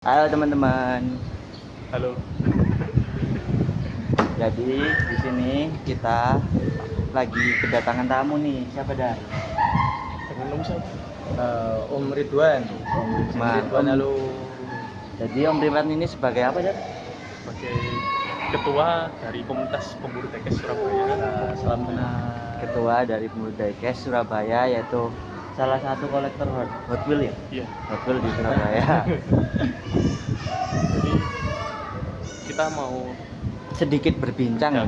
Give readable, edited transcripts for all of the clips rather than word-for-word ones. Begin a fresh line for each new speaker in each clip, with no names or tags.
Halo teman-teman.
Halo.
Jadi di sini kita lagi kedatangan tamu nih. Siapa dah?
Dengan nomor siapa?
Om Ridwan.
Om.
Halo.
Jadi Om Ridwan ini sebagai apa dah?
Sebagai ketua dari komunitas pemburu tekes Surabaya.
Salam kenal.
Ketua dari Pemburu Diecast Surabaya, yaitu salah satu kolektor Hot Wheels ya?
Iya.
Hot Wheels di Surabaya.
Jadi kita mau
Sedikit berbincang
Ya.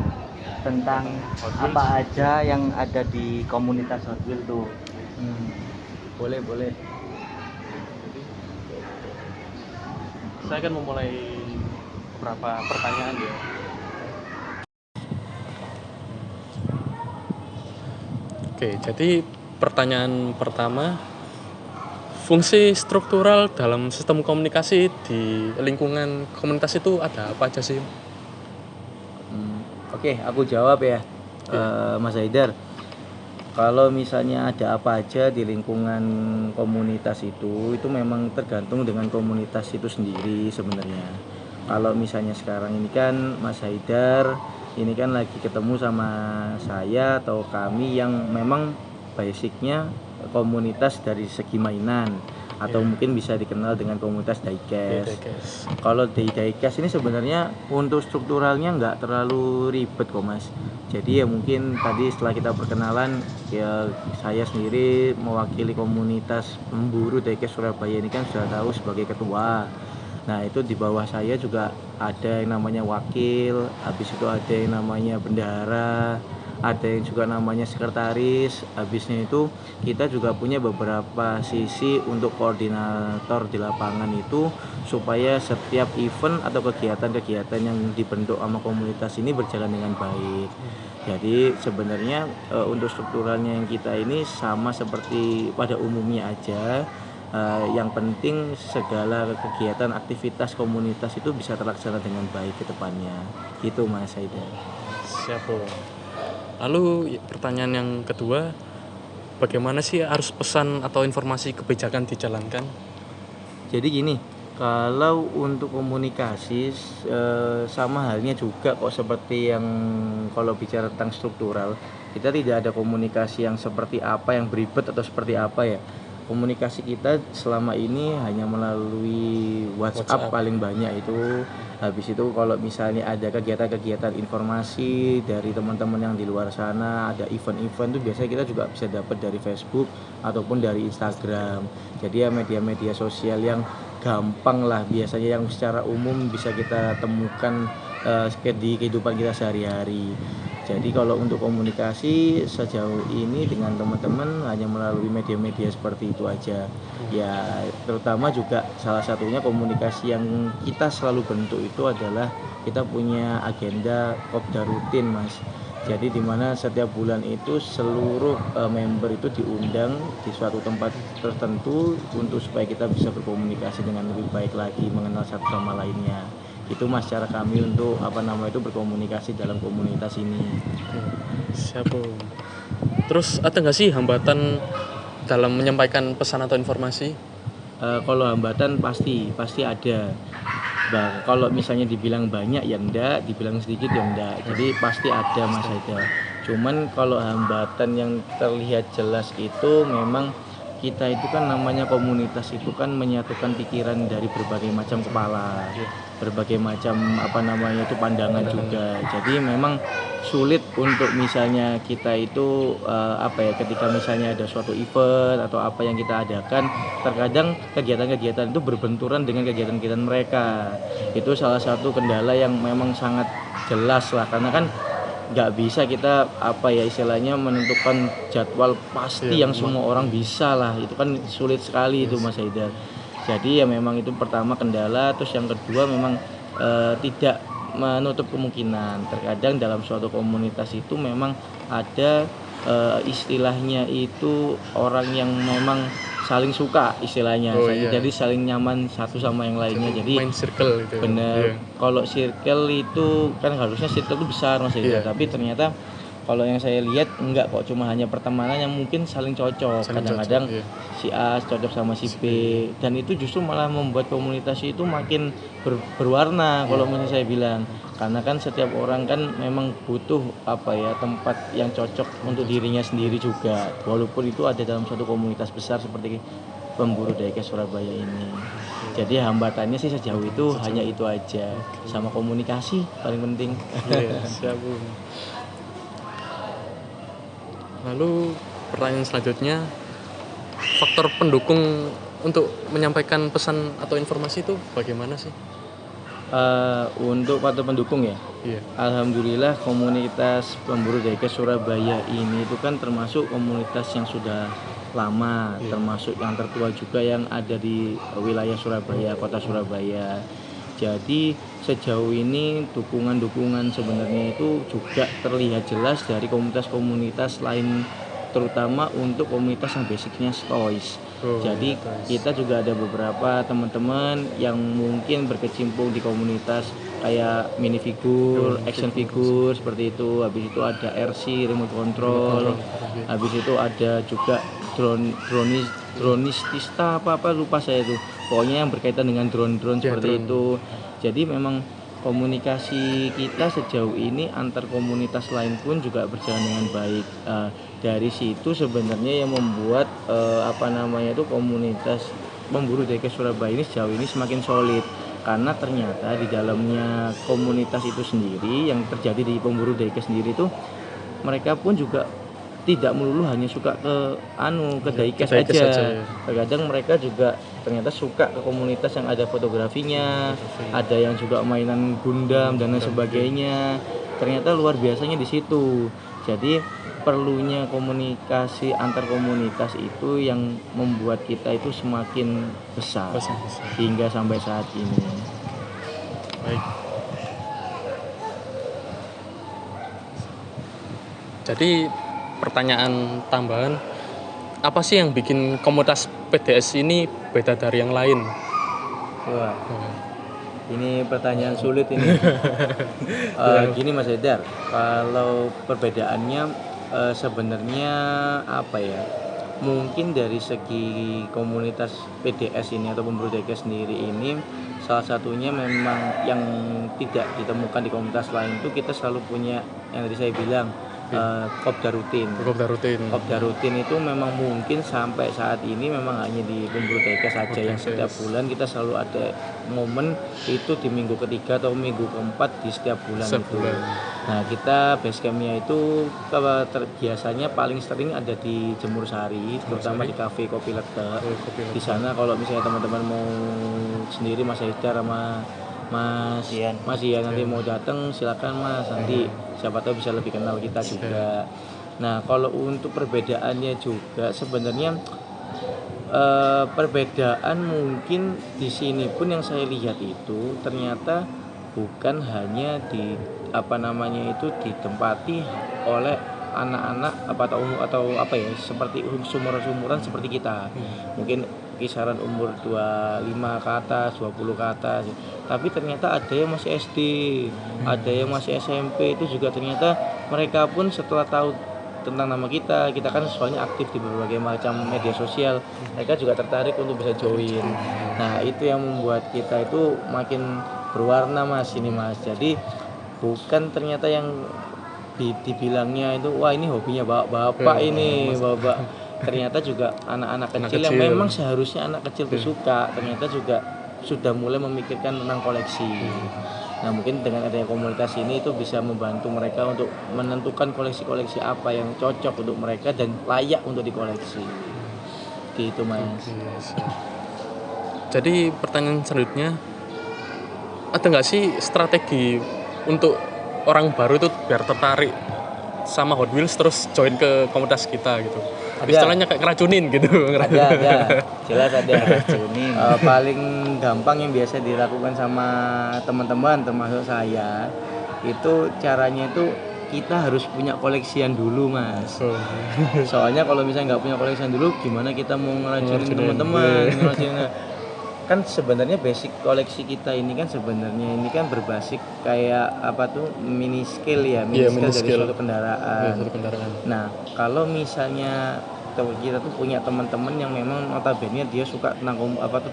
tentang
Hot Wheels.
apa aja yang ada di komunitas Hot Wheels tuh.
Boleh.
Jadi saya akan memulai beberapa pertanyaan ya. Oke, jadi pertanyaan pertama, fungsi struktural dalam sistem komunikasi di lingkungan komunitas itu ada apa aja sih?
Oke, aku jawab ya, Mas Haidar. Kalau misalnya ada apa aja di lingkungan komunitas itu memang tergantung dengan komunitas itu sendiri sebenarnya. Kalau misalnya sekarang ini kan Mas Haidar ini kan lagi ketemu sama saya atau kami yang memang basicnya komunitas dari segi mainan atau mungkin bisa dikenal dengan komunitas diecast. Kalau di diecast ini sebenarnya untuk strukturalnya nggak terlalu ribet kok Mas. Jadi ya mungkin tadi setelah kita perkenalan ya saya sendiri mewakili komunitas pemburu diecast Surabaya ini kan sudah tahu sebagai ketua. Nah itu di bawah saya juga ada yang namanya wakil, habis itu ada yang namanya bendahara, ada yang juga namanya sekretaris. Habisnya itu kita juga punya beberapa sisi untuk koordinator di lapangan itu supaya setiap event atau kegiatan-kegiatan yang dibentuk sama komunitas ini berjalan dengan baik. Jadi sebenarnya untuk strukturalnya yang kita ini sama seperti pada umumnya aja. Yang penting segala kegiatan aktivitas komunitas itu bisa terlaksana dengan baik ke depannya. Gitu Mas Haidar.
Siap. Lalu pertanyaan yang kedua, bagaimana sih harus pesan atau informasi kebijakan dijalankan?
Jadi gini, kalau untuk komunikasi sama halnya juga kok seperti yang kalau bicara tentang struktural, kita tidak ada komunikasi yang seperti apa yang beribet atau seperti apa ya. Komunikasi kita selama ini hanya melalui WhatsApp paling banyak itu. Habis itu kalau misalnya ada kegiatan-kegiatan informasi dari teman-teman yang di luar sana, ada event-event tuh biasanya kita juga bisa dapat dari Facebook ataupun dari Instagram. Jadi ya media-media sosial yang gampang lah biasanya yang secara umum bisa kita temukan di kehidupan kita sehari-hari. Jadi kalau untuk komunikasi sejauh ini dengan teman-teman hanya melalui media-media seperti itu aja. Ya terutama juga salah satunya komunikasi yang kita selalu bentuk itu adalah kita punya agenda kopdar rutin Mas. Jadi di mana setiap bulan itu seluruh member itu diundang di suatu tempat tertentu untuk supaya kita bisa berkomunikasi dengan lebih baik lagi, mengenal satu sama lainnya. Itu Mas cara kami untuk berkomunikasi dalam komunitas ini.
Siap. Terus ada nggak sih hambatan dalam menyampaikan pesan atau informasi?
Kalau hambatan pasti ada. Bah, kalau misalnya dibilang banyak ya enggak, dibilang sedikit ya enggak. Jadi pasti ada Mas Haidar. Cuman kalau hambatan yang terlihat jelas itu memang kita itu kan namanya komunitas itu kan menyatukan pikiran dari berbagai macam kepala, berbagai macam itu pandangan juga. Jadi memang sulit untuk misalnya kita itu ketika misalnya ada suatu event atau apa yang kita adakan, terkadang kegiatan-kegiatan itu berbenturan dengan kegiatan-kegiatan mereka. Itu salah satu kendala yang memang sangat jelas lah, karena kan nggak bisa kita istilahnya menentukan jadwal pasti yang semua orang bisa lah, itu kan sulit sekali itu Mas Haidar. Jadi ya memang itu pertama kendala. Terus yang kedua memang tidak menutup kemungkinan terkadang dalam suatu komunitas itu memang ada istilahnya itu orang yang memang saling suka istilahnya. Jadi saling nyaman satu sama yang lainnya. Jadi
main circle itu.
Bener. Kalau circle itu kan harusnya circle itu besar Mas Haidar, tapi ternyata kalau yang saya lihat enggak kok, cuma hanya pertemanan yang mungkin saling cocok.
Saling
Kadang-kadang
cocok, iya.
si A cocok sama si B, dan itu justru malah membuat komunitas itu makin berwarna kalau menurut saya bilang. Karena kan setiap orang kan memang butuh tempat yang cocok untuk dirinya sendiri juga, walaupun itu ada dalam suatu komunitas besar seperti pemburu diecast Surabaya ini. Jadi hambatannya sih sejauh itu hanya itu aja, sama komunikasi paling penting.
Iya, siap Bung. Lalu pertanyaan selanjutnya, faktor pendukung untuk menyampaikan pesan atau informasi itu bagaimana sih?
Untuk faktor pendukung ya,
Iya.
alhamdulillah komunitas pemburu diecast Surabaya ini itu kan termasuk komunitas yang sudah lama, termasuk yang tertua juga yang ada di wilayah Surabaya, kota Surabaya. Jadi sejauh ini dukungan-dukungan sebenarnya itu juga terlihat jelas dari komunitas-komunitas lain, terutama untuk komunitas yang basicnya toys. Jadi kita juga ada beberapa teman-teman yang mungkin berkecimpung di komunitas kayak minifigure, action figure seperti itu. Habis itu ada RC remote control. Habis itu ada juga dronistista apa lupa saya itu. Pokoknya yang berkaitan dengan drone seperti itu. Jadi memang komunikasi kita sejauh ini antar komunitas lain pun juga berjalan dengan baik. Dari situ sebenarnya yang membuat komunitas pemburu diecast Surabaya ini sejauh ini semakin solid, karena ternyata di dalamnya komunitas itu sendiri yang terjadi di pemburu diecast sendiri itu mereka pun juga tidak melulu hanya suka ke diecast aja. Terkadang mereka juga ternyata suka ke komunitas yang ada fotografinya, ada yang juga mainan Gundam dan lain sebagainya. Ternyata luar biasanya di situ. Jadi perlunya komunikasi antar komunitas itu yang membuat kita itu semakin besar. Hingga sampai saat ini.
Baik. Jadi pertanyaan tambahan, apa sih yang bikin komunitas PDS ini beda dari yang lain?
Wah, ini pertanyaan sulit ini. Gini Mas Edar, kalau perbedaannya sebenarnya mungkin dari segi komunitas PDS ini atau pemburu diecast sendiri ini, salah satunya memang yang tidak ditemukan di komunitas lain itu kita selalu punya yang tadi saya bilang, kopdar rutin. Kopdar rutin itu memang mungkin sampai saat ini memang hanya di pemburu diecast saja, yang setiap bulan kita selalu ada momen itu di minggu ketiga atau minggu keempat di setiap bulan itu. Nah, kita basecampnya itu biasanya paling sering ada di Jemur Sari, terutama di kafe Kopi Lega. Di sana kalau misalnya teman-teman mau sendiri, Mas Haidar sama Mas Ian nanti mau datang silakan Mas, nanti siapa tahu bisa lebih kenal kita juga. Nah, kalau untuk perbedaannya juga sebenarnya perbedaan mungkin di sini pun yang saya lihat itu ternyata bukan hanya ditempati oleh anak-anak seperti sumuran seperti kita. Mungkin kisaran umur 25 ke atas, 20 ke atas. Tapi ternyata ada yang masih SD, ada yang masih SMP, itu juga ternyata mereka pun setelah tahu tentang nama kita kan soalnya aktif di berbagai macam media sosial, mereka juga tertarik untuk bisa join. Nah, itu yang membuat kita itu makin berwarna Mas. Jadi bukan ternyata yang dibilangnya itu wah ini hobinya bapak ini bapak, ternyata juga anak-anak kecil yang memang seharusnya anak kecil itu suka, ternyata juga sudah mulai memikirkan tentang koleksi. Nah, mungkin dengan adanya komunitas ini itu bisa membantu mereka untuk menentukan koleksi-koleksi apa yang cocok untuk mereka dan layak untuk dikoleksi. Gitu Mas.
Jadi pertanyaan selanjutnya, ada nggak sih strategi untuk orang baru itu biar tertarik sama Hot Wheels terus join ke komunitas kita gitu? Istilahnya kayak ngeracunin gitu.
Ada, jelas ada ngeracunin. Paling gampang yang biasa dilakukan sama teman-teman termasuk saya, itu caranya itu kita harus punya koleksian dulu Mas. Soalnya kalau misalnya nggak punya koleksian dulu, gimana kita mau ngeracunin teman-teman? kan sebenarnya basic koleksi kita ini kan sebenarnya ini kan berbasis kayak apa tuh mini scale ya,
Iya,
mini scale
mini
dari
scale.
suatu kendaraan.
Satu kendaraan.
Nah, kalau misalnya kita tuh punya teman-teman yang memang notabene dia suka tentang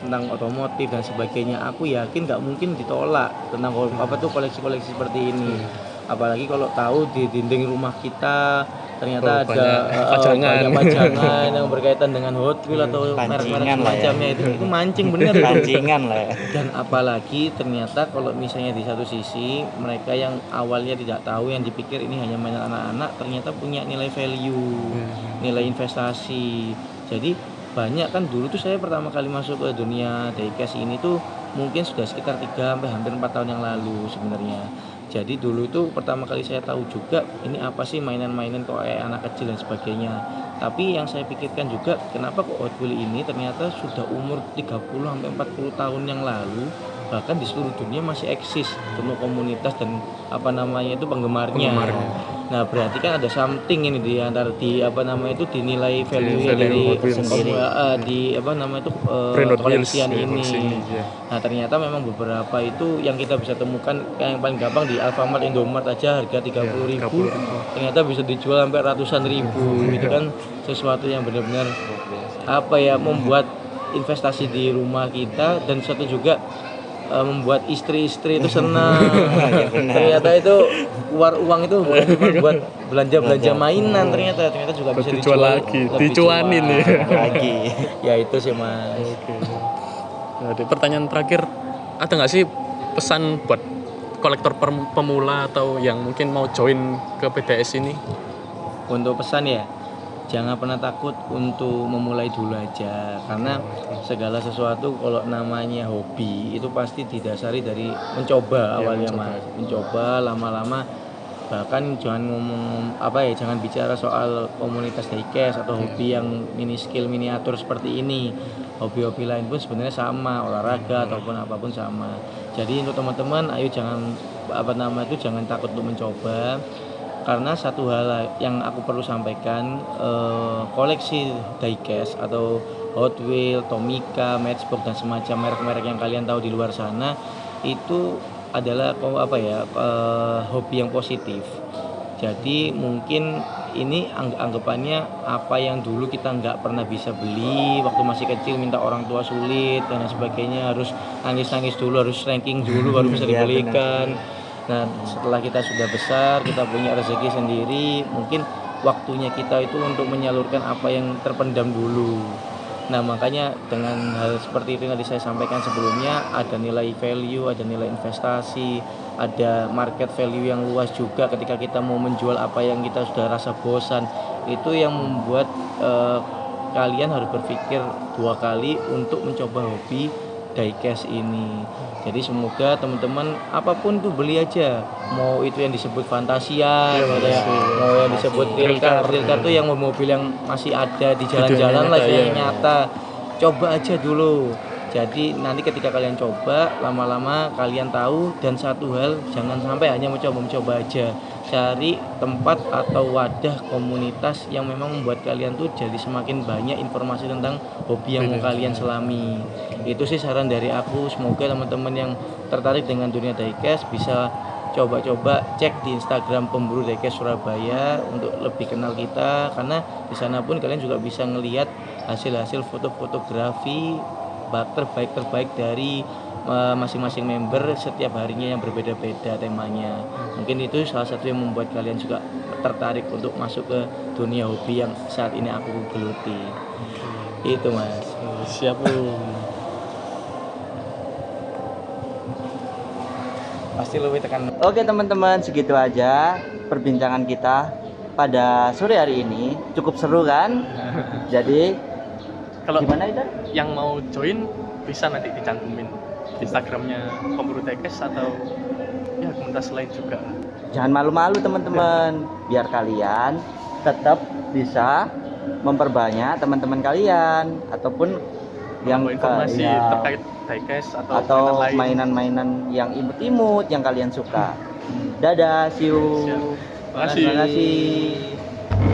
tentang otomotif dan sebagainya, aku yakin nggak mungkin ditolak tentang koleksi-koleksi seperti ini. Apalagi kalau tahu di dinding rumah kita ternyata ada banyak pajangan yang berkaitan dengan Hot Wheels atau merek-merek semacamnya, itu mancing bener itu.
Pancingan lah ya.
Dan apalagi ternyata kalau misalnya di satu sisi mereka yang awalnya tidak tahu, yang dipikir ini hanya mainan anak-anak, ternyata punya nilai value, nilai investasi. Jadi banyak kan, dulu tuh saya pertama kali masuk ke dunia diecast ini tuh mungkin sudah sekitar 3 sampai hampir 4 tahun yang lalu sebenarnya. Jadi dulu itu pertama kali saya tahu juga ini apa sih mainan-mainan kok kayak anak kecil dan sebagainya. Tapi yang saya pikirkan juga, kenapa kok Hot Wheels ini ternyata sudah umur 30 sampai 40 tahun yang lalu bahkan di seluruh dunia masih eksis penuh komunitas dan penggemarnya. Nah, berarti kan ada something ini di antara dinilai value dari koleksian ini. Nah, ternyata memang beberapa itu yang kita bisa temukan yang paling gampang di Alfamart, Indomart aja harga 30.000 ternyata bisa dijual sampai ratusan ribu. Itu kan sesuatu yang benar-benar membuat investasi di rumah kita, dan satu juga membuat istri-istri itu senang. Ternyata itu keluar uang itu bukan cuma buat belanja mainan, ternyata juga bisa dijual lagi,
dicuanin
lagi. Ya itu sih Mas.
Jadi pertanyaan terakhir, ada nggak sih pesan buat kolektor pemula atau yang mungkin mau join ke PDS ini?
Untuk pesan ya, jangan pernah takut untuk memulai dulu aja, karena segala sesuatu kalau namanya hobi itu pasti didasari dari mencoba awalnya Mas. Mencoba lama-lama, bahkan jangan bicara soal komunitas diecast atau hobi yang mini scale miniatur seperti ini. Hobi-hobi lain pun sebenarnya sama, olahraga ataupun apapun sama. Jadi untuk teman-teman, ayo jangan takut untuk mencoba. Karena satu hal yang aku perlu sampaikan, koleksi diecast atau Hot Wheels, Tomica, Matchbox dan semacam merek-merek yang kalian tahu di luar sana itu adalah hobi yang positif. Jadi mungkin ini anggapannya apa yang dulu kita nggak pernah bisa beli waktu masih kecil, minta orang tua sulit dan sebagainya, harus nangis-nangis dulu, harus ranking dulu baru bisa dibelikan. Nah, setelah kita sudah besar, kita punya rezeki sendiri, mungkin waktunya kita itu untuk menyalurkan apa yang terpendam dulu. Nah, makanya dengan hal seperti itu yang tadi saya sampaikan sebelumnya, ada nilai value, ada nilai investasi, ada market value yang luas juga ketika kita mau menjual apa yang kita sudah rasa bosan. Itu yang membuat kalian harus berpikir 2 kali untuk mencoba hobi diecast ini. Jadi semoga teman-teman apapun tuh beli aja, mau itu yang disebut Fantasia, mau yang disebut real car tuh yang mobil yang masih ada di jalan-jalan lah, yang nyata, coba aja dulu. Jadi nanti ketika kalian coba, lama-lama kalian tahu. Dan satu hal, jangan sampai hanya mencoba aja, cari tempat atau wadah komunitas yang memang membuat kalian tuh jadi semakin banyak informasi tentang hobi yang mau kalian selami. Itu sih saran dari aku. Semoga teman-teman yang tertarik dengan dunia diecast bisa coba-coba cek di Instagram Pemburu Diecast Surabaya untuk lebih kenal kita, karena di sana pun kalian juga bisa ngelihat hasil-hasil fotografi terbaik dari masing-masing member setiap harinya yang berbeda-beda temanya. Mungkin itu salah satu yang membuat kalian juga tertarik untuk masuk ke dunia hobi yang saat ini aku geluti. Itu Mas.
Siap
Pasti lebih tekan.
Oke teman-teman, segitu aja perbincangan kita pada sore hari ini. Cukup seru kan? Jadi
kalau
gimana itu?
Yang mau join bisa nanti dicantumin Instagramnya Pemburu Diecast atau ya komunitas lain juga.
Jangan malu-malu teman-teman, biar kalian tetap bisa memperbanyak teman-teman kalian ataupun yang
informasi terkait diecast
atau mainan-mainan yang imut-imut yang kalian suka. Dadah, see you.
Terima kasih.